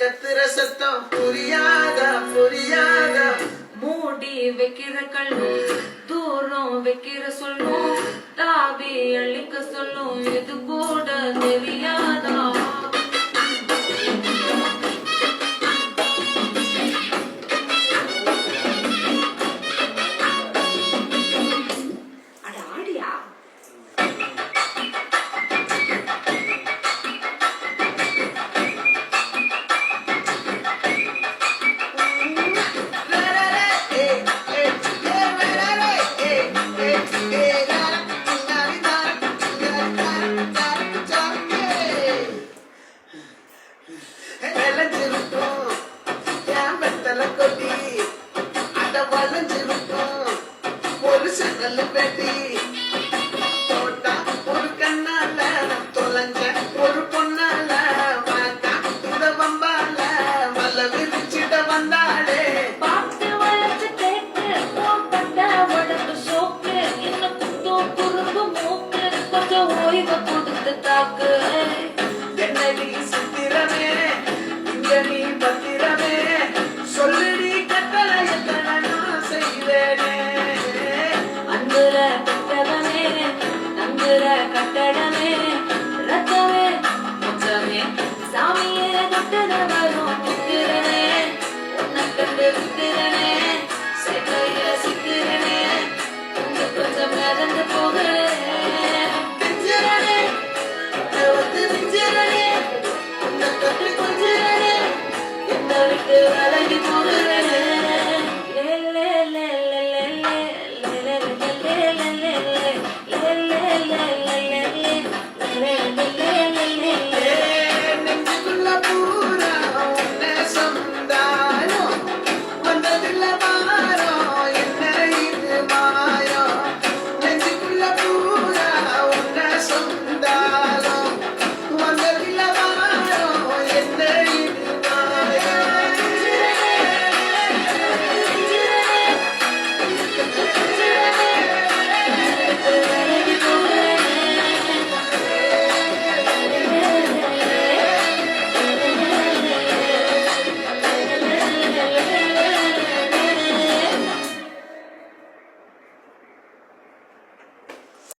கத்துற சத்தம் புரியாதா புரியாதா மூடி வைக்கிற கல்லும் தூரம் வைக்கிற சொல்லும் தாவி அழிக்க சொல்லும் இது கூட தெரியாதா ஒரு சகல பெட்டி தோட்டா ஒரு கண்ணால தொலைஞ்ச ஒரு பொண்ணால வாக்கா இந்த வம்பால வல்ல விரிச்சிட வந்தாளே பார்த்து வளர்த்து கேட்டு போட்ட உடம்பு சோக்கு இன்னும் குத்தும் குறும்பு மூக்கு கொஞ்சம் ஓய்வு கொடுத்து தாக்கு என்னடி சித்திரமே இங்க நீ பத்திரமே சொல்லுடி கட்டளை எத்தனை நான் செய்வேனே அங்குற கட்டடமே தங்குற கட்டடமே ரத்தமே மொத்தமே சாமியே கொட்டட வரும் முத்திரனே உன்னை கண்டு வித்திரனே சேவைய சித்திரனே கொஞ்சம் கொஞ்சம் நடந்து போகிறேன் பிஞ்சிரனே வந்து பிஞ்சிரனே உன்னை கண்டு கொஞ்சிரனே என்னை விட்டு விலகி போகிறேன்